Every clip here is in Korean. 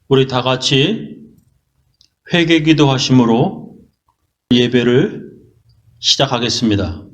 우리 다 같이 회개 기도하심으로 예배를 시작하겠습니다.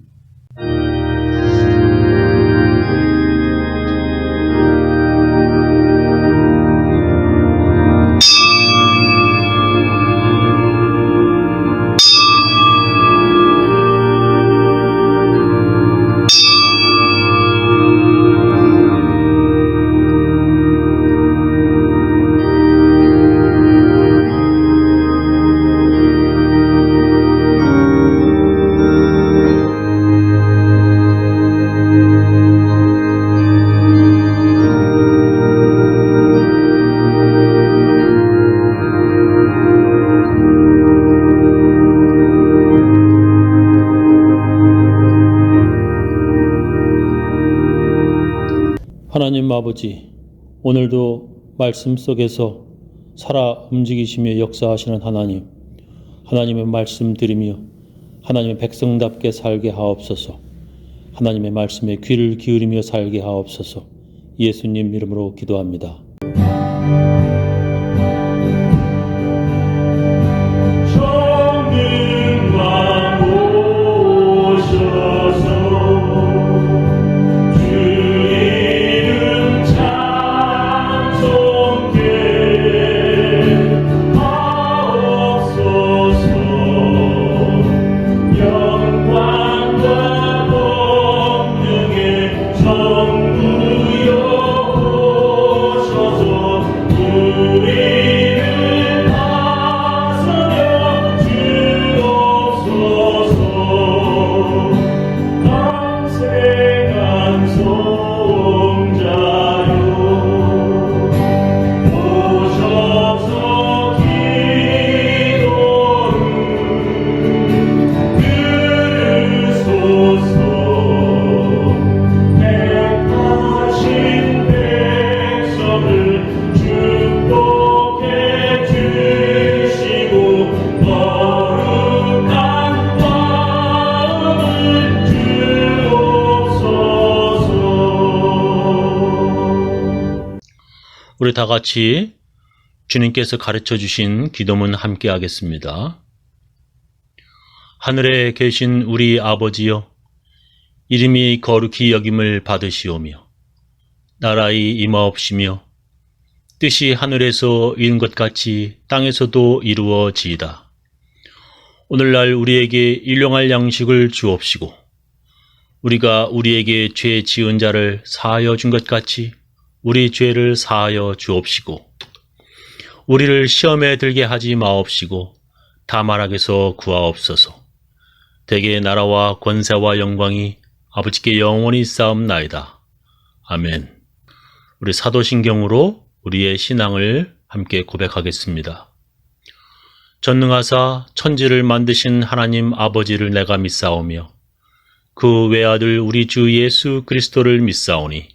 하나님 아버지, 오늘도 말씀 속에서 살아 움직이시며 역사하시는 하나님, 하나님의 말씀 드리며 하나님의 백성답게 살게 하옵소서. 하나님의 말씀에 귀를 기울이며 살게 하옵소서. 예수님 이름으로 기도합니다. 우리 다 같이 주님께서 가르쳐 주신 기도문 함께 하겠습니다. 하늘에 계신 우리 아버지여, 이름이 거룩히 여김을 받으시오며 나라의 임하옵시며 뜻이 하늘에서 이룬 것 같이 땅에서도 이루어지이다. 오늘날 우리에게 일용할 양식을 주옵시고 우리가 우리에게 죄 지은 자를 사하여 준 것 같이 우리 죄를 사하여 주옵시고 우리를 시험에 들게 하지 마옵시고 다만 악에서 구하옵소서. 대개 나라와 권세와 영광이 아버지께 영원히 쌓옵나이다. 아멘. 우리 사도신경으로 우리의 신앙을 함께 고백하겠습니다. 전능하사 천지를 만드신 하나님 아버지를 내가 믿사오며 그 외아들 우리 주 예수 그리스도를 믿사오니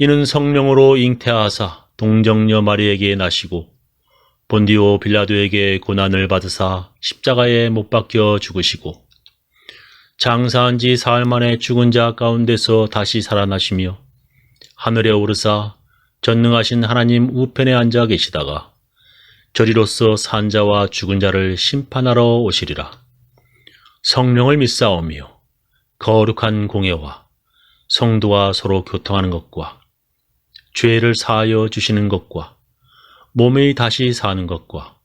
이는 성령으로 잉태하사 동정녀 마리에게 나시고 본디오 빌라도에게 고난을 받으사 십자가에 못 박혀 죽으시고 장사한 지 사흘 만에 죽은 자 가운데서 다시 살아나시며 하늘에 오르사 전능하신 하나님 우편에 앉아 계시다가 저리로서 산 자와 죽은 자를 심판하러 오시리라. 성령을 믿사오며 거룩한 공예와 성도와 서로 교통하는 것과 죄를 사하여 주시는 것과 몸이 다시 사는 것과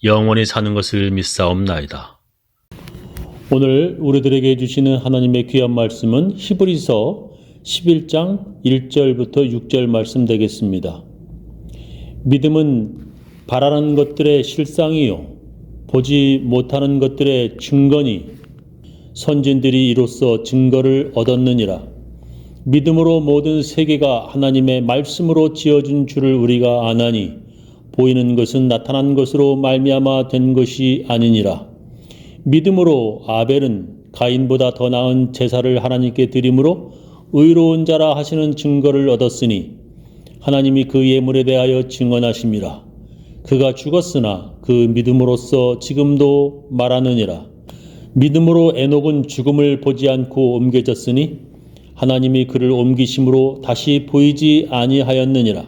영원히 사는 것을 믿사옵나이다. 오늘 우리들에게 주시는 하나님의 귀한 말씀은 히브리서 11장 1절부터 6절 말씀 되겠습니다. 믿음은 바라는 것들의 실상이요 보지 못하는 것들의 증거니 선진들이 이로써 증거를 얻었느니라. 믿음으로 모든 세계가 하나님의 말씀으로 지어진 줄을 우리가 아나니 보이는 것은 나타난 것으로 말미암아 된 것이 아니니라. 믿음으로 아벨은 가인보다 더 나은 제사를 하나님께 드림으로 의로운 자라 하시는 증거를 얻었으니 하나님이 그 예물에 대하여 증언하심이라. 그가 죽었으나 그 믿음으로써 지금도 말하느니라. 믿음으로 에녹은 죽음을 보지 않고 옮겨졌으니 하나님이 그를 옮기심으로 다시 보이지 아니하였느니라.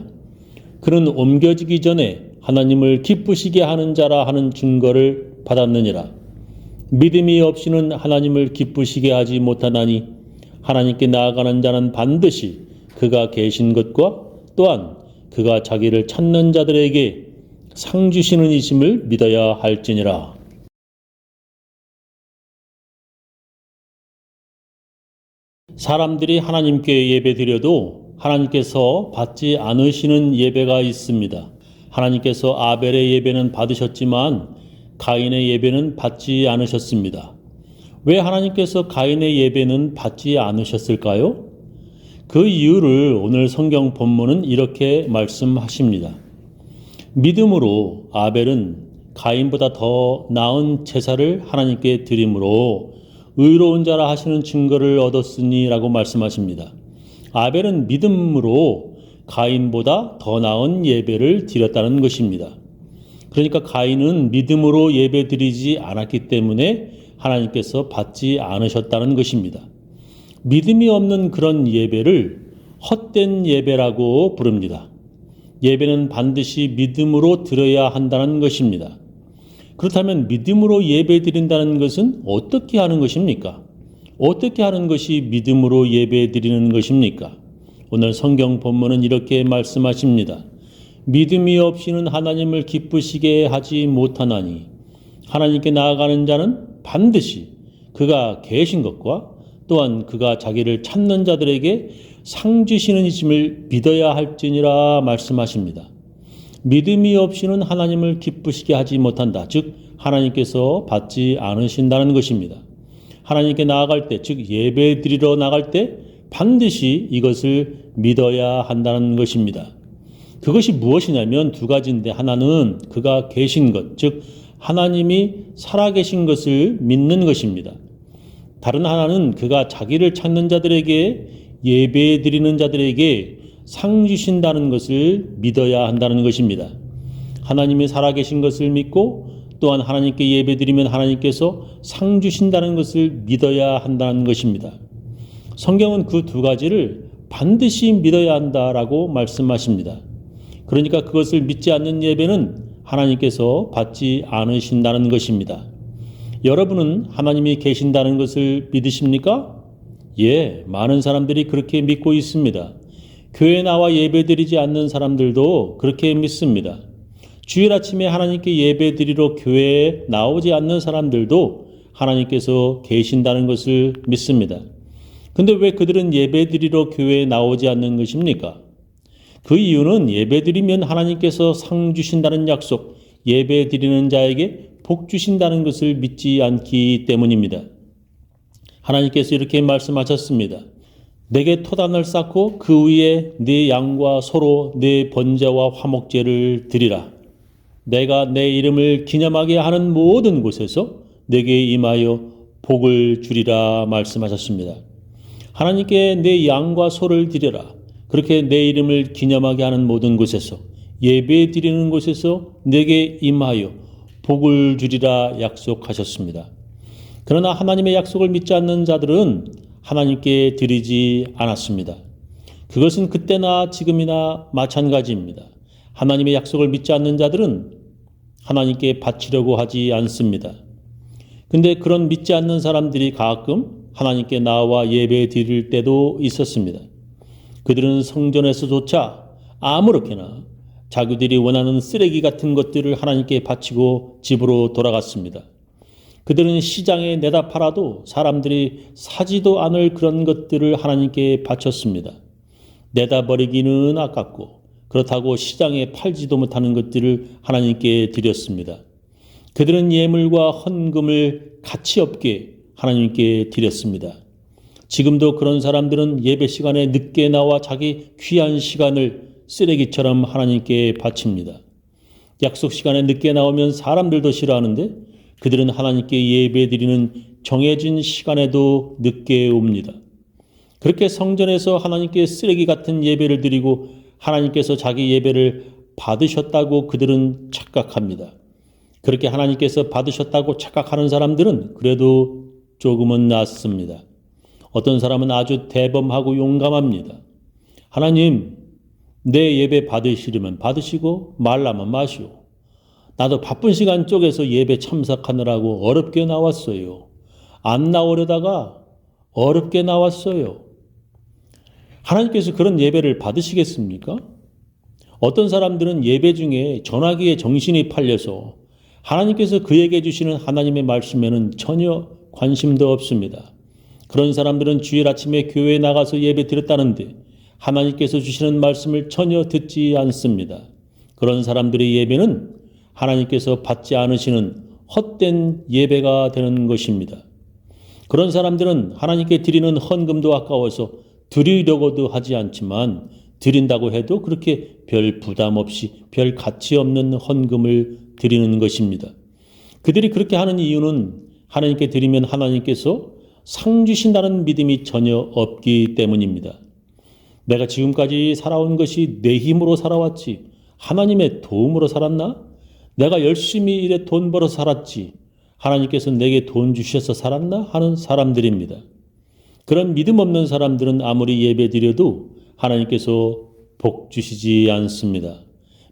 그는 옮겨지기 전에 하나님을 기쁘시게 하는 자라 하는 증거를 받았느니라. 믿음이 없이는 하나님을 기쁘시게 하지 못하나니 하나님께 나아가는 자는 반드시 그가 계신 것과 또한 그가 자기를 찾는 자들에게 상 주시는 이심을 믿어야 할지니라. 사람들이 하나님께 예배드려도 하나님께서 받지 않으시는 예배가 있습니다. 하나님께서 아벨의 예배는 받으셨지만 가인의 예배는 받지 않으셨습니다. 왜 하나님께서 가인의 예배는 받지 않으셨을까요? 그 이유를 오늘 성경 본문은 이렇게 말씀하십니다. 믿음으로 아벨은 가인보다 더 나은 제사를 하나님께 드림으로 의로운 자라 하시는 증거를 얻었으니 라고 말씀하십니다. 아벨은 믿음으로 가인보다 더 나은 예배를 드렸다는 것입니다. 그러니까 가인은 믿음으로 예배 드리지 않았기 때문에 하나님께서 받지 않으셨다는 것입니다. 믿음이 없는 그런 예배를 헛된 예배라고 부릅니다. 예배는 반드시 믿음으로 드려야 한다는 것입니다. 그렇다면 믿음으로 예배 드린다는 것은 어떻게 하는 것입니까? 어떻게 하는 것이 믿음으로 예배 드리는 것입니까? 오늘 성경 본문은 이렇게 말씀하십니다. 믿음이 없이는 하나님을 기쁘시게 하지 못하나니 하나님께 나아가는 자는 반드시 그가 계신 것과 또한 그가 자기를 찾는 자들에게 상 주시는 이심을 믿어야 할지니라 말씀하십니다. 믿음이 없이는 하나님을 기쁘시게 하지 못한다. 즉 하나님께서 받지 않으신다는 것입니다. 하나님께 나아갈 때, 즉 예배 드리러 나갈 때 반드시 이것을 믿어야 한다는 것입니다. 그것이 무엇이냐면 두 가지인데, 하나는 그가 계신 것, 즉 하나님이 살아계신 것을 믿는 것입니다. 다른 하나는 그가 자기를 찾는 자들에게, 예배 드리는 자들에게 상 주신다는 것을 믿어야 한다는 것입니다. 하나님이 살아계신 것을 믿고 또한 하나님께 예배 드리면 하나님께서 상 주신다는 것을 믿어야 한다는 것입니다. 성경은 그 두 가지를 반드시 믿어야 한다라고 말씀하십니다. 그러니까 그것을 믿지 않는 예배는 하나님께서 받지 않으신다는 것입니다. 여러분은 하나님이 계신다는 것을 믿으십니까? 예, 많은 사람들이 그렇게 믿고 있습니다. 교회에 나와 예배드리지 않는 사람들도 그렇게 믿습니다. 주일 아침에 하나님께 예배드리러 교회에 나오지 않는 사람들도 하나님께서 계신다는 것을 믿습니다. 근데 왜 그들은 예배드리러 교회에 나오지 않는 것입니까? 그 이유는 예배드리면 하나님께서 상 주신다는 약속, 예배드리는 자에게 복 주신다는 것을 믿지 않기 때문입니다. 하나님께서 이렇게 말씀하셨습니다. 내게 토단을 쌓고 그 위에 네 양과 소로 네 번제와 화목제를 드리라. 내가 내 이름을 기념하게 하는 모든 곳에서 내게 임하여 복을 주리라 말씀하셨습니다. 하나님께 내 양과 소를 드려라. 그렇게 내 이름을 기념하게 하는 모든 곳에서, 예배 드리는 곳에서 내게 임하여 복을 주리라 약속하셨습니다. 그러나 하나님의 약속을 믿지 않는 자들은 하나님께 드리지 않았습니다. 그것은 그때나 지금이나 마찬가지입니다. 하나님의 약속을 믿지 않는 자들은 하나님께 바치려고 하지 않습니다. 근데 그런 믿지 않는 사람들이 가끔 하나님께 나와 예배 드릴 때도 있었습니다. 그들은 성전에서조차 아무렇게나 자기들이 원하는 쓰레기 같은 것들을 하나님께 바치고 집으로 돌아갔습니다. 그들은 시장에 내다 팔아도 사람들이 사지도 않을 그런 것들을 하나님께 바쳤습니다. 내다 버리기는 아깝고 그렇다고 시장에 팔지도 못하는 것들을 하나님께 드렸습니다. 그들은 예물과 헌금을 가치 없게 하나님께 드렸습니다. 지금도 그런 사람들은 예배 시간에 늦게 나와 자기 귀한 시간을 쓰레기처럼 하나님께 바칩니다. 약속 시간에 늦게 나오면 사람들도 싫어하는데 그들은 하나님께 예배드리는 정해진 시간에도 늦게 옵니다. 그렇게 성전에서 하나님께 쓰레기 같은 예배를 드리고 하나님께서 자기 예배를 받으셨다고 그들은 착각합니다. 그렇게 하나님께서 받으셨다고 착각하는 사람들은 그래도 조금은 낫습니다. 어떤 사람은 아주 대범하고 용감합니다. 하나님, 내 예배 받으시려면 받으시고 말라면 마시오. 나도 바쁜 시간 쪼개서 예배 참석하느라고 어렵게 나왔어요. 안 나오려다가 어렵게 나왔어요. 하나님께서 그런 예배를 받으시겠습니까? 어떤 사람들은 예배 중에 전화기에 정신이 팔려서 하나님께서 그에게 주시는 하나님의 말씀에는 전혀 관심도 없습니다. 그런 사람들은 주일 아침에 교회에 나가서 예배 드렸다는데 하나님께서 주시는 말씀을 전혀 듣지 않습니다. 그런 사람들의 예배는 하나님께서 받지 않으시는 헛된 예배가 되는 것입니다. 그런 사람들은 하나님께 드리는 헌금도 아까워서 드리려고도 하지 않지만 드린다고 해도 그렇게 별 부담 없이 별 가치 없는 헌금을 드리는 것입니다. 그들이 그렇게 하는 이유는 하나님께 드리면 하나님께서 상 주신다는 믿음이 전혀 없기 때문입니다. 내가 지금까지 살아온 것이 내 힘으로 살아왔지 하나님의 도움으로 살았나? 내가 열심히 일해 돈 벌어 살았지 하나님께서 내게 돈 주셔서 살았나? 하는 사람들입니다. 그런 믿음 없는 사람들은 아무리 예배 드려도 하나님께서 복 주시지 않습니다.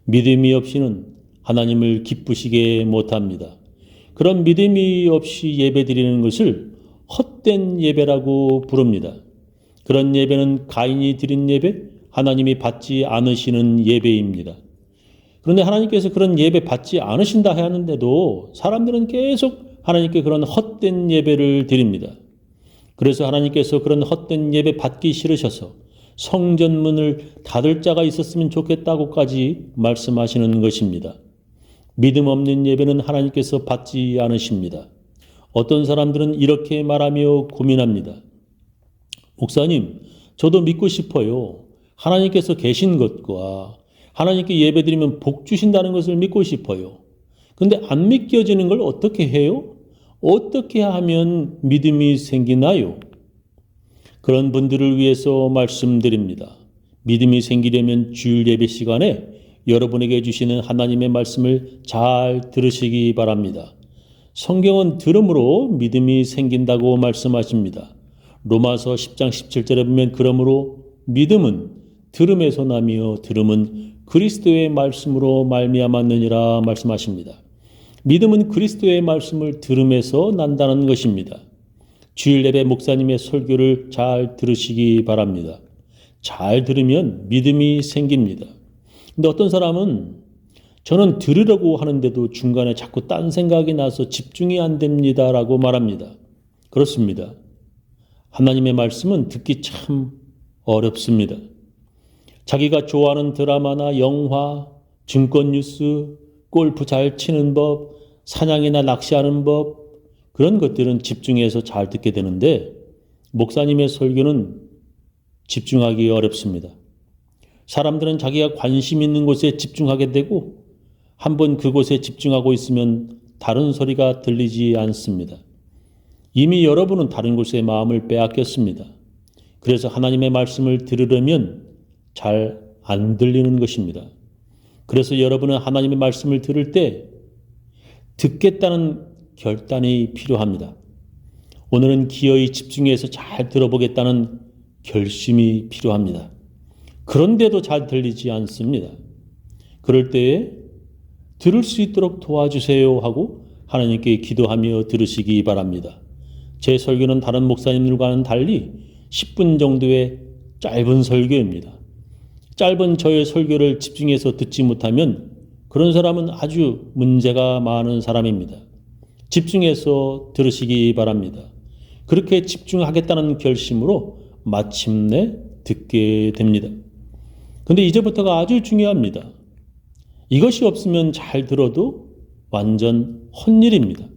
믿음이 없이는 하나님을 기쁘시게 못합니다. 그런 믿음이 없이 예배 드리는 것을 헛된 예배라고 부릅니다. 그런 예배는 가인이 드린 예배, 하나님이 받지 않으시는 예배입니다. 그런데 하나님께서 그런 예배 받지 않으신다 하는데도 사람들은 계속 하나님께 그런 헛된 예배를 드립니다. 그래서 하나님께서 그런 헛된 예배 받기 싫으셔서 성전문을 닫을 자가 있었으면 좋겠다고까지 말씀하시는 것입니다. 믿음 없는 예배는 하나님께서 받지 않으십니다. 어떤 사람들은 이렇게 말하며 고민합니다. 목사님, 저도 믿고 싶어요. 하나님께서 계신 것과 하나님께 예배드리면 복 주신다는 것을 믿고 싶어요. 근데 안 믿겨지는 걸 어떻게 해요? 어떻게 하면 믿음이 생기나요? 그런 분들을 위해서 말씀드립니다. 믿음이 생기려면 주일 예배 시간에 여러분에게 주시는 하나님의 말씀을 잘 들으시기 바랍니다. 성경은 들음으로 믿음이 생긴다고 말씀하십니다. 로마서 10장 17절에 보면 그러므로 믿음은 들음에서 나며 들음은 그리스도의 말씀으로 말미암았느니라 말씀하십니다. 믿음은 그리스도의 말씀을 들음에서 난다는 것입니다. 주일 예배 목사님의 설교를 잘 들으시기 바랍니다. 잘 들으면 믿음이 생깁니다. 근데 어떤 사람은 저는 들으려고 하는데도 중간에 자꾸 딴 생각이 나서 집중이 안 됩니다라고 말합니다. 그렇습니다. 하나님의 말씀은 듣기 참 어렵습니다. 자기가 좋아하는 드라마나 영화, 증권 뉴스, 골프 잘 치는 법, 사냥이나 낚시하는 법, 그런 것들은 집중해서 잘 듣게 되는데 목사님의 설교는 집중하기 어렵습니다. 사람들은 자기가 관심 있는 곳에 집중하게 되고 한번 그곳에 집중하고 있으면 다른 소리가 들리지 않습니다. 이미 여러분은 다른 곳에 마음을 빼앗겼습니다. 그래서 하나님의 말씀을 들으려면 잘 안 들리는 것입니다. 그래서 여러분은 하나님의 말씀을 들을 때 듣겠다는 결단이 필요합니다. 오늘은 기어이 집중해서 잘 들어보겠다는 결심이 필요합니다. 그런데도 잘 들리지 않습니다. 그럴 때에 들을 수 있도록 도와주세요 하고 하나님께 기도하며 들으시기 바랍니다. 제 설교는 다른 목사님들과는 달리 10분 정도의 짧은 설교입니다. 짧은 저의 설교를 집중해서 듣지 못하면 그런 사람은 아주 문제가 많은 사람입니다. 집중해서 들으시기 바랍니다. 그렇게 집중하겠다는 결심으로 마침내 듣게 됩니다. 그런데 이제부터가 아주 중요합니다. 이것이 없으면 잘 들어도 완전 헛일입니다.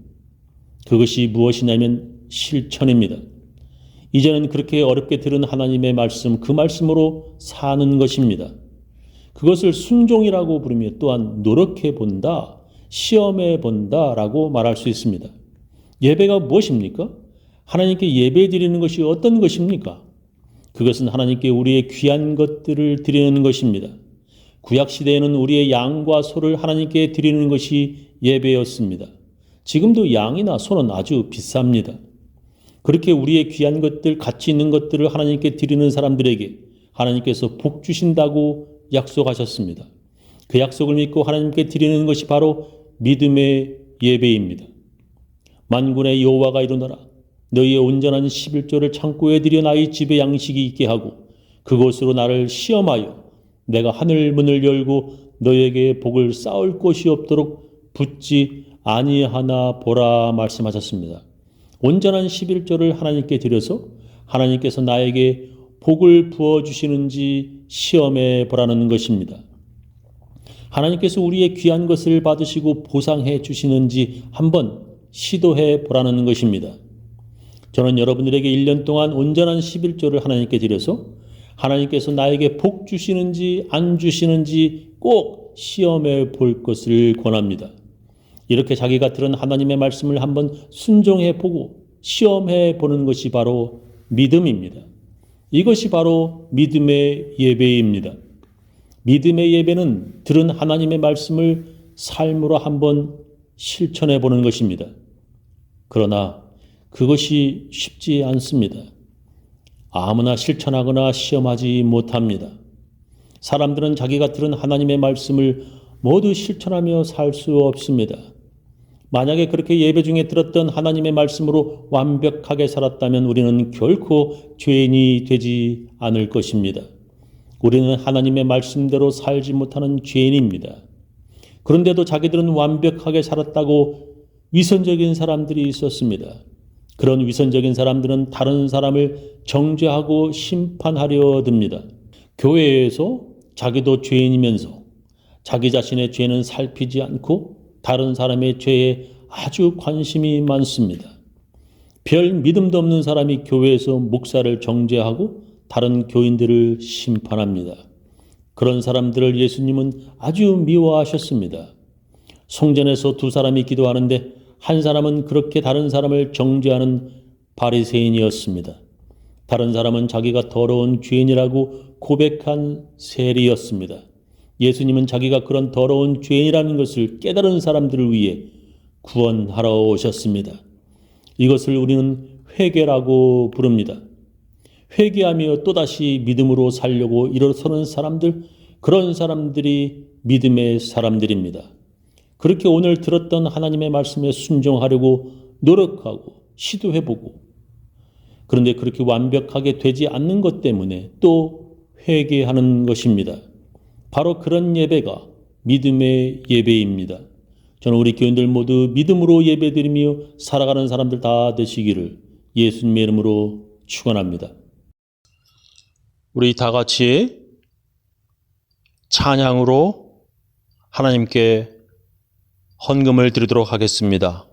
그것이 무엇이냐면 실천입니다. 이제는 그렇게 어렵게 들은 하나님의 말씀, 그 말씀으로 사는 것입니다. 그것을 순종이라고 부르며 또한 노력해 본다, 시험해 본다라고 말할 수 있습니다. 예배가 무엇입니까? 하나님께 예배 드리는 것이 어떤 것입니까? 그것은 하나님께 우리의 귀한 것들을 드리는 것입니다. 구약시대에는 우리의 양과 소를 하나님께 드리는 것이 예배였습니다. 지금도 양이나 소는 아주 비쌉니다. 그렇게 우리의 귀한 것들, 가치 있는 것들을 하나님께 드리는 사람들에게 하나님께서 복 주신다고 약속하셨습니다. 그 약속을 믿고 하나님께 드리는 것이 바로 믿음의 예배입니다. 만군의 여호와가 이르노라 너희의 온전한 11조를 창고에 들여 나의 집에 양식이 있게 하고 그곳으로 나를 시험하여 내가 하늘 문을 열고 너희에게 복을 쌓을 곳이 없도록 붙지 아니하나 보라 말씀하셨습니다. 온전한 11조를 하나님께 드려서 하나님께서 나에게 복을 부어주시는지 시험해 보라는 것입니다. 하나님께서 우리의 귀한 것을 받으시고 보상해 주시는지 한번 시도해 보라는 것입니다. 저는 여러분들에게 1년 동안 온전한 11조를 하나님께 드려서 하나님께서 나에게 복 주시는지 안 주시는지 꼭 시험해 볼 것을 권합니다. 이렇게 자기가 들은 하나님의 말씀을 한번 순종해 보고 시험해 보는 것이 바로 믿음입니다. 이것이 바로 믿음의 예배입니다. 믿음의 예배는 들은 하나님의 말씀을 삶으로 한번 실천해 보는 것입니다. 그러나 그것이 쉽지 않습니다. 아무나 실천하거나 시험하지 못합니다. 사람들은 자기가 들은 하나님의 말씀을 모두 실천하며 살 수 없습니다. 만약에 그렇게 예배 중에 들었던 하나님의 말씀으로 완벽하게 살았다면 우리는 결코 죄인이 되지 않을 것입니다. 우리는 하나님의 말씀대로 살지 못하는 죄인입니다. 그런데도 자기들은 완벽하게 살았다고 위선적인 사람들이 있었습니다. 그런 위선적인 사람들은 다른 사람을 정죄하고 심판하려 듭니다. 교회에서 자기도 죄인이면서 자기 자신의 죄는 살피지 않고 다른 사람의 죄에 아주 관심이 많습니다. 별 믿음도 없는 사람이 교회에서 목사를 정죄하고 다른 교인들을 심판합니다. 그런 사람들을 예수님은 아주 미워하셨습니다. 성전에서 두 사람이 기도하는데 한 사람은 그렇게 다른 사람을 정죄하는 바리새인이었습니다. 다른 사람은 자기가 더러운 죄인이라고 고백한 세리였습니다. 예수님은 자기가 그런 더러운 죄인이라는 것을 깨달은 사람들을 위해 구원하러 오셨습니다. 이것을 우리는 회개라고 부릅니다. 회개하며 또다시 믿음으로 살려고 일어서는 사람들, 그런 사람들이 믿음의 사람들입니다. 그렇게 오늘 들었던 하나님의 말씀에 순종하려고 노력하고 시도해보고 그런데 그렇게 완벽하게 되지 않는 것 때문에 또 회개하는 것입니다. 바로 그런 예배가 믿음의 예배입니다. 저는 우리 교인들 모두 믿음으로 예배드리며 살아가는 사람들 다 되시기를 예수님의 이름으로 축원합니다. 우리 다 같이 찬양으로 하나님께 헌금을 드리도록 하겠습니다.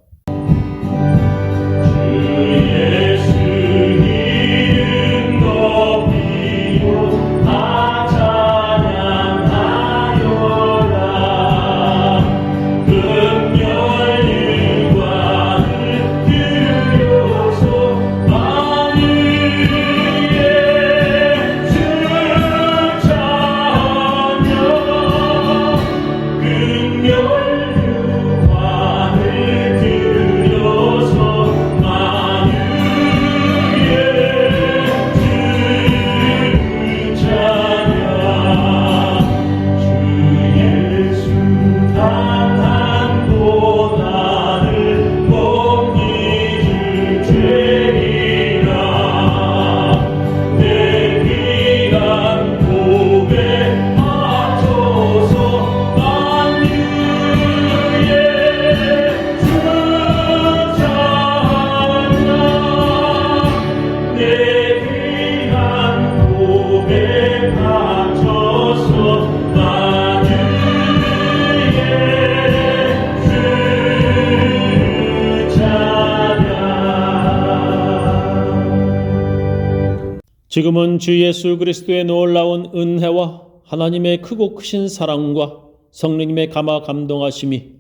지금은 주 예수 그리스도의 놀라운 은혜와 하나님의 크고 크신 사랑과 성령님의 감화 감동하심이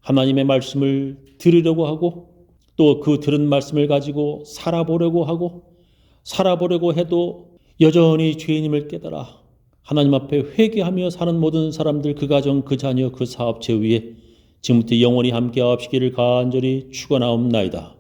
하나님의 말씀을 들으려고 하고 또 그 들은 말씀을 가지고 살아보려고 해도 여전히 죄인임을 깨달아 하나님 앞에 회개하며 사는 모든 사람들, 그 가정, 그 자녀, 그 사업체 위에 지금부터 영원히 함께하시기를 간절히 축원하옵나이다.